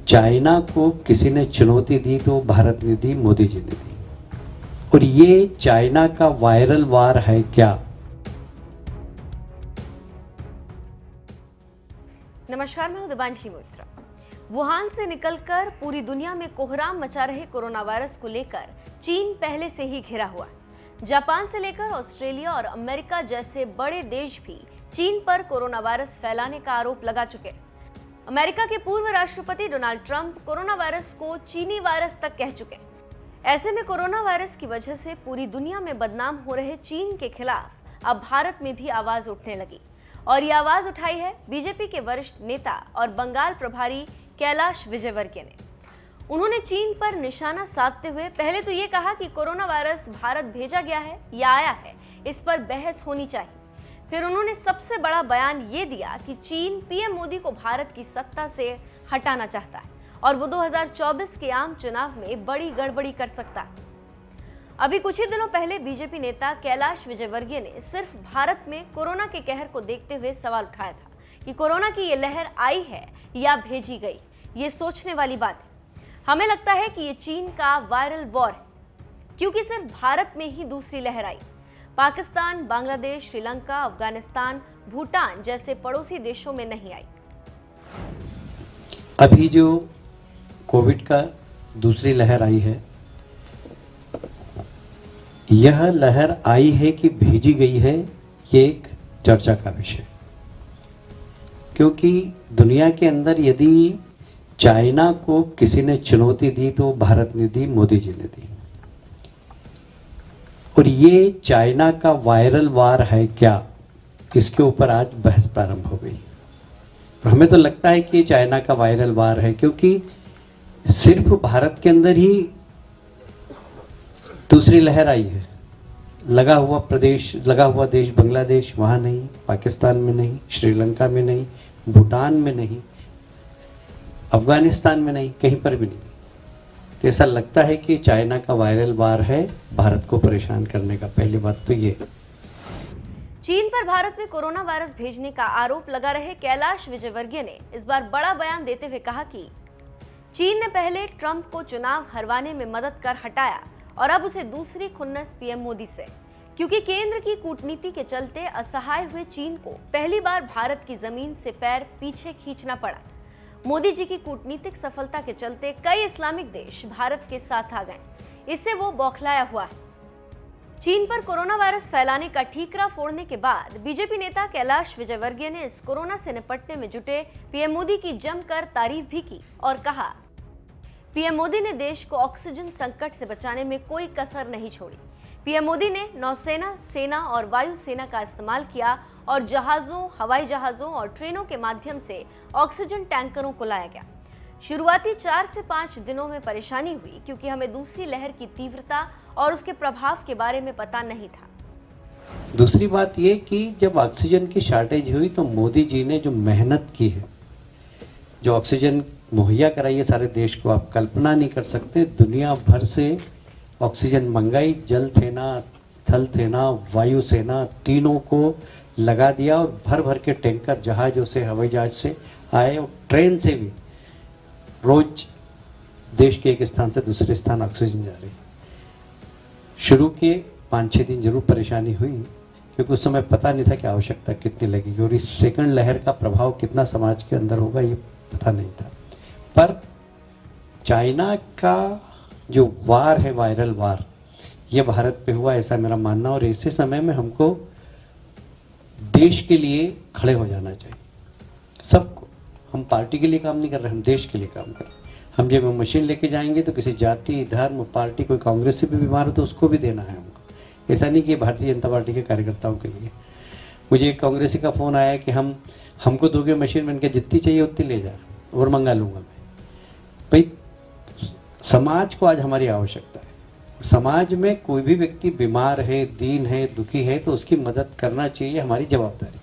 China को किसी ने चुनौती दी तो भारत ने दी, मोदी जी ने दी। और ये चाइना का वायरल वार है क्या? नमस्कार, मैं हूं दिबांजलि मोइत्रा। वुहान से निकलकर पूरी दुनिया में कोहराम मचा रहे कोरोना वायरस को लेकर चीन पहले से ही घिरा हुआ है। जापान से लेकर ऑस्ट्रेलिया और अमेरिका जैसे बड़े देश भी चीन पर कोरोना वायरस फैलाने का आरोप लगा चुके हैं। अमेरिका के पूर्व राष्ट्रपति डोनाल्ड ट्रंप कोरोना वायरस को चीनी वायरस तक कह चुके हैं। ऐसे में कोरोना वायरस की वजह से पूरी दुनिया में बदनाम हो रहे चीन के खिलाफ अब भारत में भी आवाज उठने लगी। और ये आवाज उठाई है बीजेपी के वरिष्ठ नेता और बंगाल प्रभारी कैलाश विजयवर्गीय ने। उन्होंने चीन पर निशाना साधते हुए पहले तो ये कहा कि कोरोना वायरस भारत भेजा गया है या आया है, इस पर बहस होनी चाहिए। फिर उन्होंने सबसे बड़ा बयान ये दिया कि चीन पीएम मोदी को भारत की सत्ता से हटाना चाहता है और वो 2024 के आम चुनाव में बड़ी गड़बड़ी कर सकता है। अभी कुछ ही दिनों पहले बीजेपी नेता कैलाश विजयवर्गीय ने सिर्फ भारत में कोरोना के कहर को देखते हुए सवाल उठाया था कि कोरोना की ये लहर आई है या भेजी गई। ये सोचने वाली बात है। हमें लगता है कि ये चीन का वायरल वॉर है, क्योंकि सिर्फ भारत में ही दूसरी लहर आई। पाकिस्तान, बांग्लादेश, श्रीलंका, अफगानिस्तान, भूटान जैसे पड़ोसी देशों में नहीं आई। अभी जो कोविड का दूसरी लहर आई है, यह लहर आई है कि भेजी गई है, ये एक चर्चा का विषय। क्योंकि दुनिया के अंदर यदि चाइना को किसी ने चुनौती दी तो भारत ने दी, मोदी जी ने दी। और ये चाइना का वायरल वार है क्या, इसके ऊपर आज बहस प्रारंभ हो गई। हमें तो लगता है कि चाइना का वायरल वार है, क्योंकि सिर्फ भारत के अंदर ही दूसरी लहर आई है। लगा हुआ देश बांग्लादेश, वहां नहीं, पाकिस्तान में नहीं, श्रीलंका में नहीं, भूटान में नहीं, अफगानिस्तान में नहीं, कहीं पर भी नहीं। तो ऐसा लगता है कि चाइना का वायरल वार है भारत को परेशान करने का। पहली बात तो ये। चीन पर भारत में कोरोना वायरस भेजने का आरोप लगा रहे कैलाश विजयवर्गीय ने इस बार बड़ा बयान देते हुए कहा कि चीन ने पहले ट्रंप को चुनाव हरवाने में मदद कर हटाया और अब उसे दूसरी खुन्नस पीएम मोदी से, क्योंकि केंद्र की कूटनीति के चलते असहाय हुए चीन को पहली बार भारत की जमीन से पैर पीछे खींचना पड़ा। मोदी जी की कूटनीतिक सफलता के चलते कई इस्लामिक देश भारत के साथ आ गए। इससे वो बौखलाया हुआ है। चीन पर कोरोना वायरस फैलाने का ठीकरा फोड़ने के बाद बीजेपी नेता कैलाश विजयवर्गीय ने इस कोरोना से निपटने में जुटे पीएम मोदी की जमकर तारीफ भी की और कहा, पीएम मोदी ने देश को ऑक्सीजन संकट से बचाने में कोई कसर नहीं छोड़ी। पीएम मोदी ने नौसेना, सेना और वायुसेना का इस्तेमाल किया और जहाजों, हवाई जहाजों और ट्रेनों के माध्यम से ऑक्सीजन टैंकरों को लाया गया। शुरुआती 4 से 5 दिनों में परेशानी हुई, क्योंकि हमें दूसरी लहर की तीव्रता और उसके प्रभाव के बारे में पता नहीं था। दूसरी बात यह कि जब ऑक्सीजन की शॉर्टेज हुई तो मोदी जी ने जो मेहनत की है, जो ऑक्सीजन मुहैया कराई है सारे देश को, आप कल्पना नहीं कर सकते। दुनिया भर से ऑक्सीजन मंगाई, जल सेना, थल सेना, वायु सेना, तीनों को लगा दिया और भर भर के टैंकर जहाजों से, हवाई जहाज से आए और ट्रेन से भी रोज देश के एक स्थान से दूसरे स्थान ऑक्सीजन जा रही। शुरू के 5-6 दिन जरूर परेशानी हुई, क्योंकि उस समय पता नहीं था कि आवश्यकता कितनी लगेगी और इस सेकंड लहर का प्रभाव कितना समाज के अंदर होगा, ये पता नहीं था। पर चाइना का जो वार है, वायरल वार, ये भारत पे हुआ, ऐसा मेरा मानना। और ऐसे समय में हमको देश के लिए खड़े हो जाना चाहिए, सबको। हम पार्टी के लिए काम नहीं कर रहे, हम देश के लिए काम कर रहे हैं। हम जब मशीन लेके जाएंगे तो किसी जाति, धर्म, पार्टी, कोई कांग्रेस से भी बीमार हो तो उसको भी देना है हमको। ऐसा नहीं कि भारतीय जनता पार्टी के कार्यकर्ताओं के लिए। मुझे एक कांग्रेसी का फोन आया कि हमको दोगे मशीन, में इनके जितनी चाहिए उतनी ले जा और मंगा लूंगा मैं। भाई, समाज को आज हमारी आवश्यकता है। समाज में कोई भी व्यक्ति बीमार है, दीन है, दुखी है तो उसकी मदद करना चाहिए, हमारी जवाबदारी।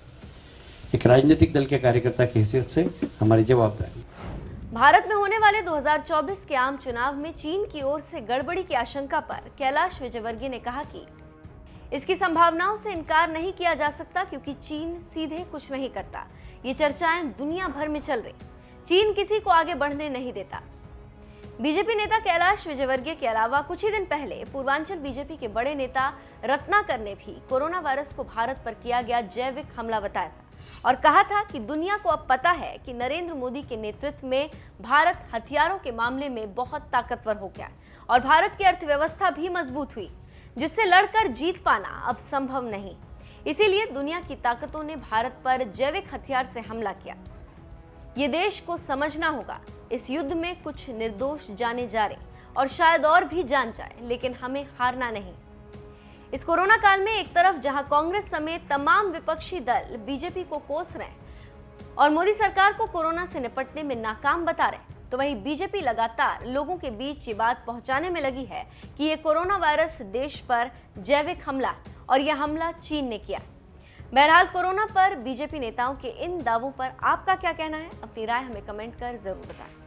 एक राजनीतिक दल के कार्यकर्ता की हैसियत से हमारी जवाबदारी। भारत में होने वाले 2024 के आम चुनाव में चीन की ओर से गड़बड़ी की आशंका पर कैलाश विजयवर्गीय ने कहा कि इसकी संभावनाओं से इनकार नहीं किया जा सकता, क्योंकि चीन सीधे कुछ नहीं करता। ये चर्चाएं दुनिया भर में चल रही। चीन किसी को आगे बढ़ने नहीं देता। बीजेपी नेता कैलाश विजयवर्गीय के अलावा कुछ ही दिन पहले पूर्वांचल बीजेपी के बड़े नेता रत्नाकर ने भी कोरोना वायरस को भारत पर किया गया जैविक हमला बताया था और कहा था कि दुनिया को अब पता है कि नरेंद्र मोदी के नेतृत्व में भारत हथियारों के मामले में बहुत ताकतवर हो गया और भारत की अर्थव्यवस्था भी मजबूत हुई, जिससे लड़कर जीत पाना अब संभव नहीं। इसीलिए दुनिया की ताकतों ने भारत पर जैविक हथियार से हमला किया। ये देश को समझना होगा, इस युद्ध में कुछ निर्दोष जाने जा रहे और शायद और भी जान जाए, लेकिन हमें हारना नहीं। इस कोरोना काल में एक तरफ जहां कांग्रेस समेत तमाम विपक्षी दल बीजेपी को कोस रहे हैं और मोदी सरकार को कोरोना से निपटने में नाकाम बता रहे हैं, तो वहीं बीजेपी लगातार लोगों के बीच ये बात पहुंचाने में लगी है कि ये कोरोना वायरस देश पर जैविक हमला और यह हमला चीन ने किया। बहरहाल कोरोना पर बीजेपी नेताओं के इन दावों पर आपका क्या कहना है? अपनी राय हमें कमेंट कर जरूर बताएं।